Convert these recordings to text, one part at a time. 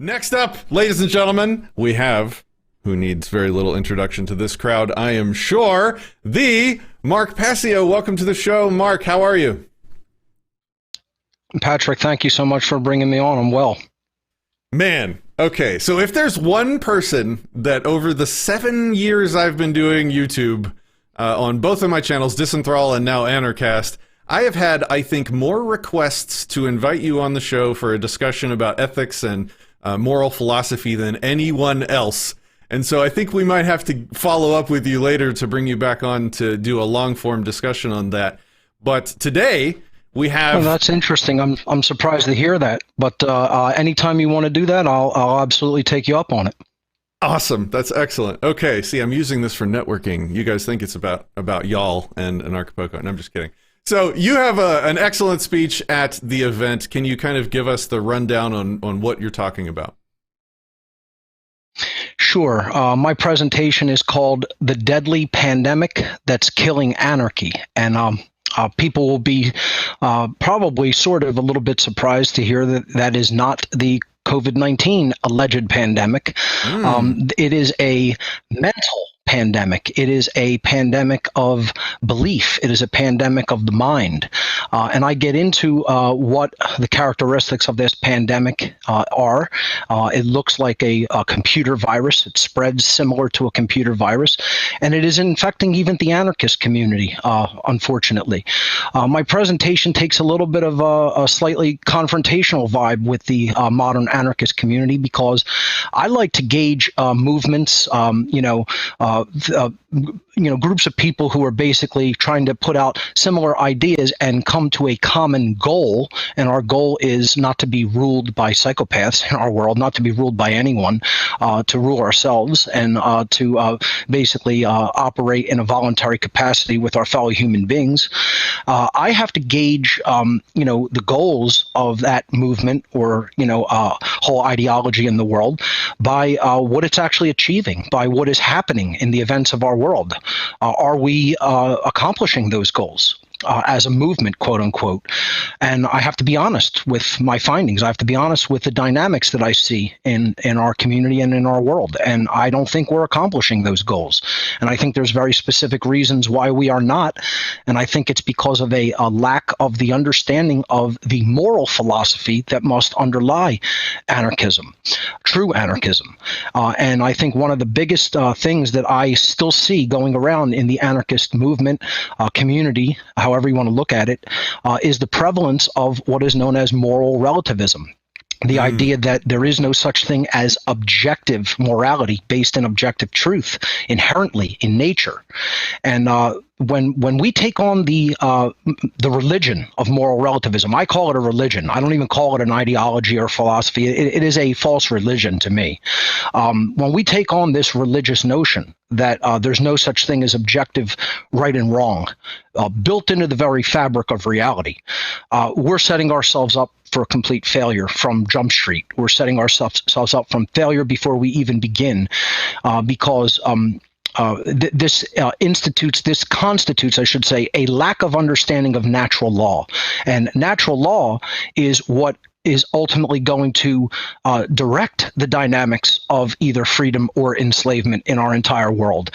Next up, ladies and gentlemen, we have, who needs very little introduction to this crowd, I am sure, the Mark Passio. Welcome to the show. Mark, how are you? Patrick, thank you so much for bringing me on. I'm well. Man, okay, so if there's one person that over the 7 years I've been doing YouTube on both of my channels, Disenthrall and now Anarchcast, I have had, I think, more requests to invite you on the show for a discussion about ethics and moral philosophy than anyone else. And so I think we might have to follow up with you later to bring you back on to do a long-form discussion on that. But today we have... Well, that's interesting. I'm surprised to hear that. But anytime you want to do that, I'll absolutely take you up on it. Awesome. That's excellent. Okay, see, I'm using this for networking. You guys think it's about y'all and Anarchcast, and I'm just kidding. So you have an excellent speech at the event. Can you kind of give us the rundown on what you're talking about? Sure. My presentation is called The Deadly Pandemic That's Killing Anarchy. And people will be probably sort of a little bit surprised to hear that that is not the COVID-19 alleged pandemic. It is a mental pandemic. It is a pandemic of belief. It is a pandemic of the mind. And I get into what the characteristics of this pandemic are. It looks like a computer virus. It spreads similar to a computer virus. And it is infecting even the anarchist community, unfortunately. My presentation takes a little bit of a slightly confrontational vibe with the modern anarchist community because I like to gauge movements, groups of people who are basically trying to put out similar ideas and come to a common goal. And our goal is not to be ruled by psychopaths in our world, not to be ruled by anyone, to rule ourselves and to basically operate in a voluntary capacity with our fellow human beings. I have to gauge, the goals of that movement or, whole ideology in the world by what it's actually achieving, by what is happening in the events of our world. Are we accomplishing those goals as a movement, quote unquote? And I have to be honest with my findings. I have to be honest with the dynamics that I see in our community and in our world. And I don't think we're accomplishing those goals. And I think there's very specific reasons why we are not. And I think it's because of a lack of the understanding of the moral philosophy that must underlie anarchism, true anarchism. And I think one of the biggest things that I still see going around in the anarchist movement community, however you want to look at it, is the prevalence of what is known as moral relativism. The idea that there is no such thing as objective morality based in objective truth inherently in nature. And when we take on the religion of moral relativism, I call it a religion. I don't even call it an ideology or philosophy. It is a false religion to me. When we take on this religious notion that there's no such thing as objective right and wrong, built into the very fabric of reality, we're setting ourselves up for complete failure from Jump Street. We're setting ourselves up from failure before we even begin, because this constitutes, I should say, a lack of understanding of natural law. And natural law is what is ultimately going to direct the dynamics of either freedom or enslavement in our entire world.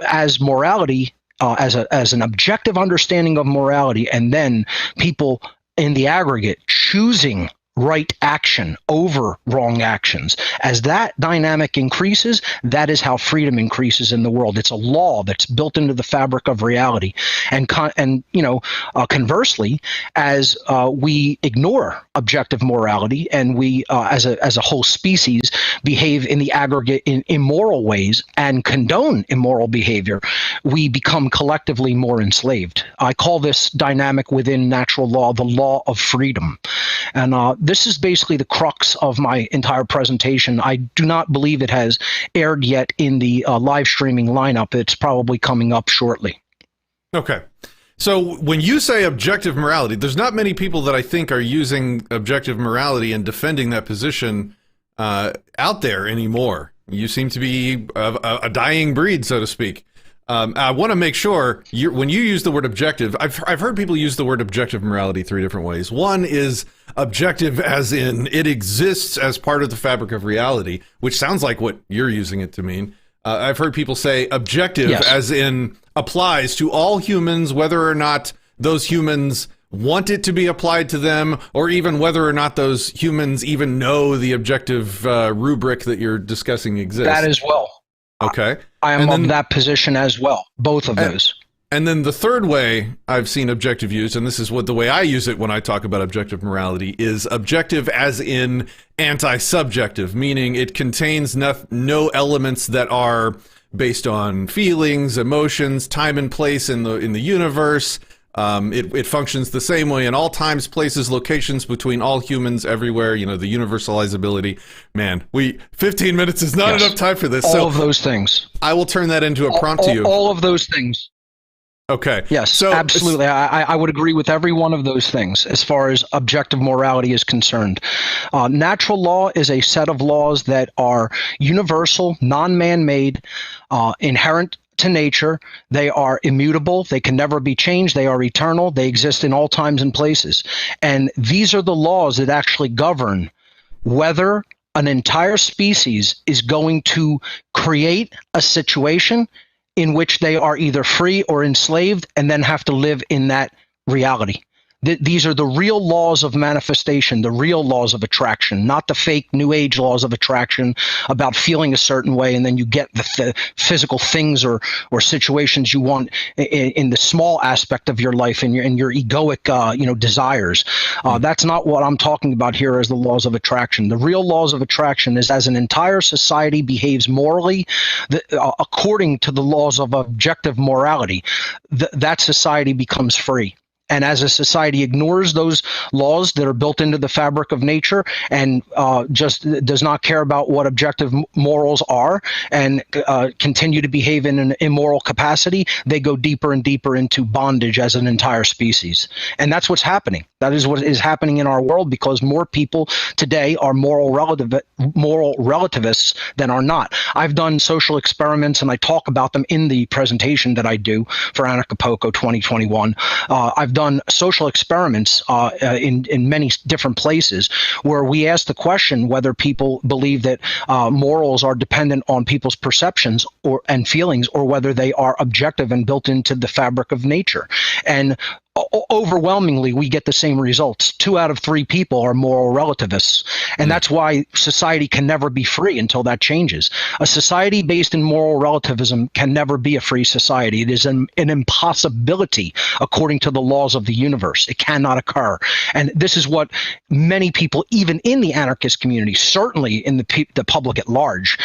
As morality, as an objective understanding of morality, and then people in the aggregate choosing right action over wrong actions. As that dynamic increases, that is how freedom increases in the world. It's a law that's built into the fabric of reality. And conversely, as we ignore objective morality and we, as a whole species, behave in the aggregate in immoral ways and condone immoral behavior, we become collectively more enslaved. I call this dynamic within natural law the law of freedom. And this is basically the crux of my entire presentation. I do not believe it has aired yet in the live streaming lineup. It's probably coming up shortly. Okay. So when you say objective morality, there's not many people that I think are using objective morality and defending that position out there anymore. You seem to be a dying breed, so to speak. I want to make sure when you use the word objective, I've heard people use the word objective morality three different ways. One is objective as in it exists as part of the fabric of reality, which sounds like what you're using it to mean. I've heard people say objective as in applies to all humans, whether or not those humans want it to be applied to them, or even whether or not those humans even know the objective rubric that you're discussing exists. That as well. Okay. I am of that position as well. Both of those. And then the third way I've seen objective used, and this is the way I use it when I talk about objective morality, is objective as in anti-subjective, meaning it contains no elements that are based on feelings, emotions, time and place in the universe. It functions the same way in all times, places, locations, between all humans everywhere, the universalizability. Man, 15 minutes is not enough time for this. All of those things. I will turn that into a prompt to you. All of those things. Okay. Yes, so absolutely. I would agree with every one of those things as far as objective morality is concerned. Natural law is a set of laws that are universal, non-man-made, inherent to nature. They are immutable. They can never be changed. They are eternal. They exist in all times and places. And these are the laws that actually govern whether an entire species is going to create a situation in which they are either free or enslaved and then have to live in that reality. These are the real laws of manifestation, the real laws of attraction, not the fake New Age laws of attraction about feeling a certain way and then you get the physical things or situations you want in the small aspect of your life and your egoic desires. That's not what I'm talking about here as the laws of attraction. The real laws of attraction is as an entire society behaves morally according to the laws of objective morality, that society becomes free. And as a society ignores those laws that are built into the fabric of nature and just does not care about what objective morals are and continue to behave in an immoral capacity, they go deeper and deeper into bondage as an entire species. And that's what's happening. That is what is happening in our world because more people today are moral relativists than are not. I've done social experiments and I talk about them in the presentation that I do for Anarchcast 2021. I've done social experiments in many different places where we ask the question whether people believe that morals are dependent on people's perceptions and feelings or whether they are objective and built into the fabric of nature. And overwhelmingly, we get the same results. 2 out of 3 people are moral relativists. And that's why society can never be free until that changes. A society based in moral relativism can never be a free society. It is an impossibility according to the laws of the universe. It cannot occur. And this is what many people, even in the anarchist community, certainly in the public at large,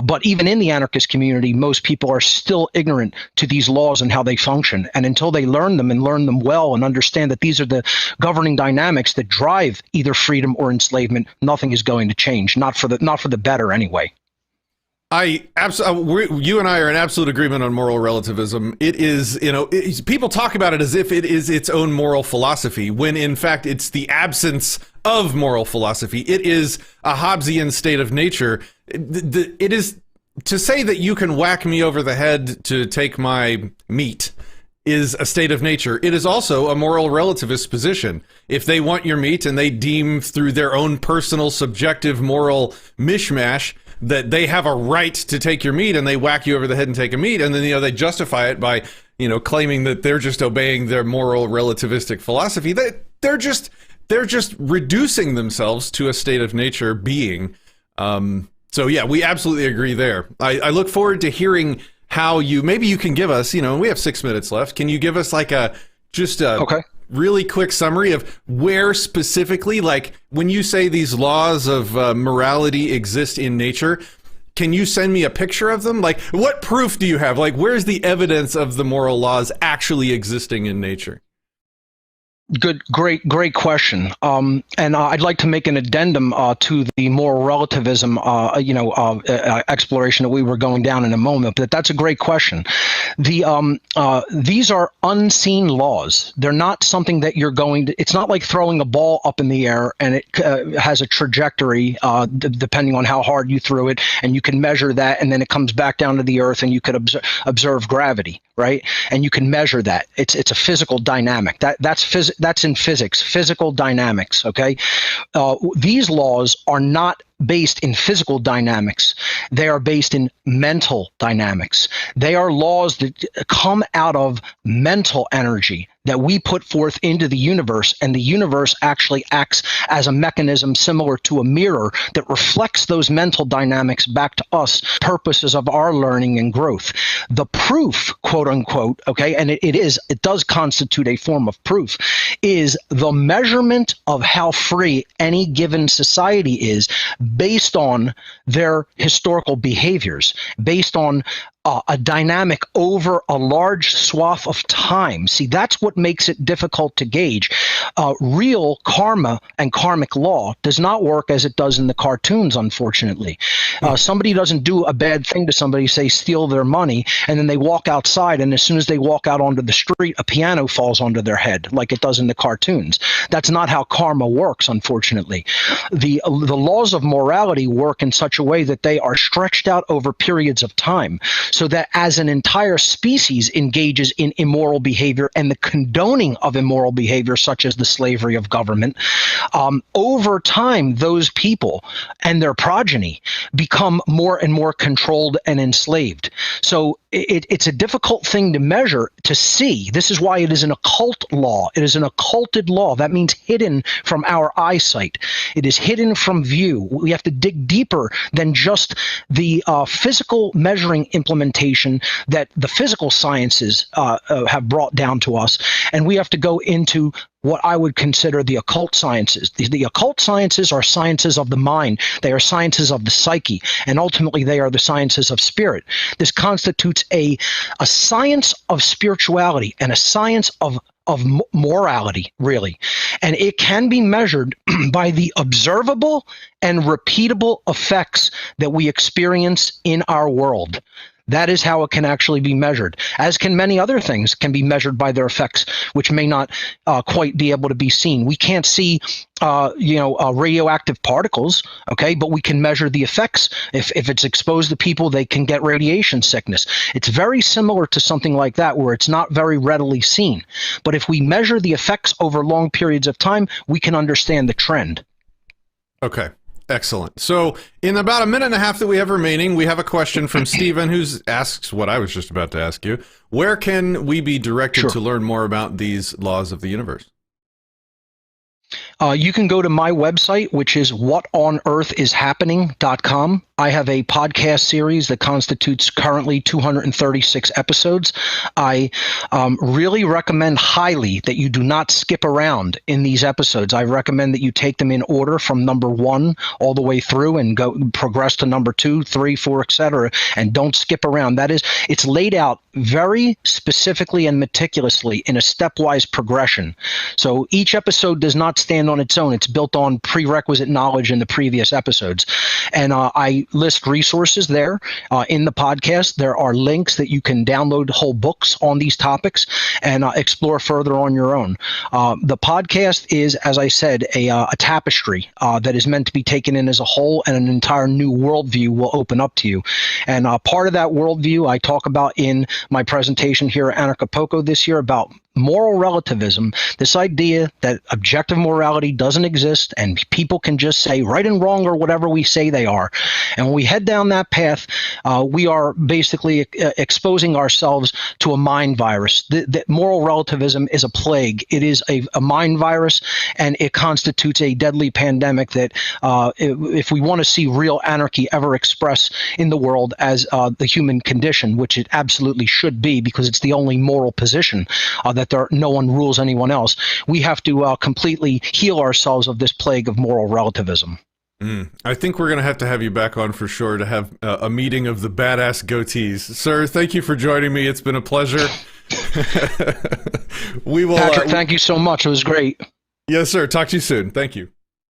but even in the anarchist community, most people are still ignorant to these laws and how they function. And until they learn them and learn them well and understand that these are the governing dynamics that drive either freedom or enslavement, nothing is going to change, not for the better anyway. You and I are in absolute agreement on moral relativism. It is, people talk about it as if it is its own moral philosophy, when in fact it's the absence of moral philosophy. It is a Hobbesian state of nature. It is to say that you can whack me over the head to take my meat is a state of nature. It is also a moral relativist position. If they want your meat and they deem through their own personal subjective moral mishmash that they have a right to take your meat and they whack you over the head and take a meat, and then they justify it by claiming that they're just obeying their moral relativistic philosophy, they're just reducing themselves to a state of nature being. So yeah, we absolutely agree there. I look forward to hearing how maybe you can give us, we have 6 minutes left. Can you give us okay, really quick summary of where specifically, like when you say these laws of morality exist in nature, can you send me a picture of them? Like what proof do you have? Like where's the evidence of the moral laws actually existing in nature? Great question. And I'd like to make an addendum to the moral relativism, exploration that we were going down in a moment. But that's a great question. These are unseen laws. They're not something that you're going to. It's not like throwing a ball up in the air and it has a trajectory depending on how hard you threw it, and you can measure that, and then it comes back down to the earth, and you could observe gravity, right? And you can measure that. It's a physical dynamic. That's in physics, physical dynamics, okay? These laws are not based in physical dynamics. They are based in mental dynamics. They are laws that come out of mental energy that we put forth into the universe, and the universe actually acts as a mechanism similar to a mirror that reflects those mental dynamics back to us, purposes of our learning and growth. The proof, quote unquote, okay, and it does constitute a form of proof, is the measurement of how free any given society is based on their historical behaviors, based on a dynamic over a large swath of time. See, that's what makes it difficult to gauge. Real karma and karmic law does not work as it does in the cartoons, unfortunately. Somebody doesn't do a bad thing to somebody, say steal their money, and then they walk outside, and as soon as they walk out onto the street, a piano falls onto their head like it does in the cartoons. That's not how karma works, unfortunately. The laws of morality work in such a way that they are stretched out over periods of time, so that as an entire species engages in immoral behavior and the condoning of immoral behavior, such as the slavery of government, over time, those people and their progeny become more and more controlled and enslaved. So it's a difficult thing to measure, to see. This is why it is an occult law. It is an occulted law. That means hidden from our eyesight. It is hidden from view. We have to dig deeper than just the physical measuring implementation that the physical sciences have brought down to us. And we have to go into what I would consider the occult sciences. The occult sciences are sciences of the mind. They are sciences of the psyche, and ultimately they are the sciences of spirit. This constitutes a science of spirituality and a science of morality, really. And it can be measured by the observable and repeatable effects that we experience in our world. That is how it can actually be measured, as can many other things can be measured by their effects, which may not quite be able to be seen. We can't see, radioactive particles, okay, but we can measure the effects. If it's exposed to people, they can get radiation sickness. It's very similar to something like that, where it's not very readily seen. But if we measure the effects over long periods of time, we can understand the trend. Okay. Excellent. So in about a minute and a half that we have remaining, we have a question from Stephen, who asks what I was just about to ask you. Where can we be directed to learn more about these laws of the universe? You can go to my website, which is whatonearthishappening.com. I have a podcast series that constitutes currently 236 episodes. I really recommend highly that you do not skip around in these episodes. I recommend that you take them in order from number 1 all the way through and go progress to number 2, 3, 4, etc. And don't skip around. That is, it's laid out very specifically and meticulously in a stepwise progression. So each episode does not stand on its own. It's built on prerequisite knowledge in the previous episodes. And I list resources there in the podcast. There are links that you can download whole books on these topics and explore further on your own. The podcast is, as I said, a tapestry that is meant to be taken in as a whole, and an entire new worldview will open up to you. And part of that worldview I talk about in my presentation here at Anarchcast this year about moral relativism, this idea that objective morality doesn't exist and people can just say right and wrong or whatever we say they are. And when we head down that path, we are basically exposing ourselves to a mind virus. That moral relativism is a plague. It is a mind virus, and it constitutes a deadly pandemic that if we want to see real anarchy ever express in the world as the human condition, which it absolutely should be because it's the only moral position that no one rules anyone else, we have to completely heal ourselves of this plague of moral relativism. I think we're going to have you back on for sure to have a meeting of the badass goatees. Sir, thank you for joining me. It's been a pleasure. We will. Patrick, thank you so much. It was great. Yes, sir. Talk to you soon. Thank you.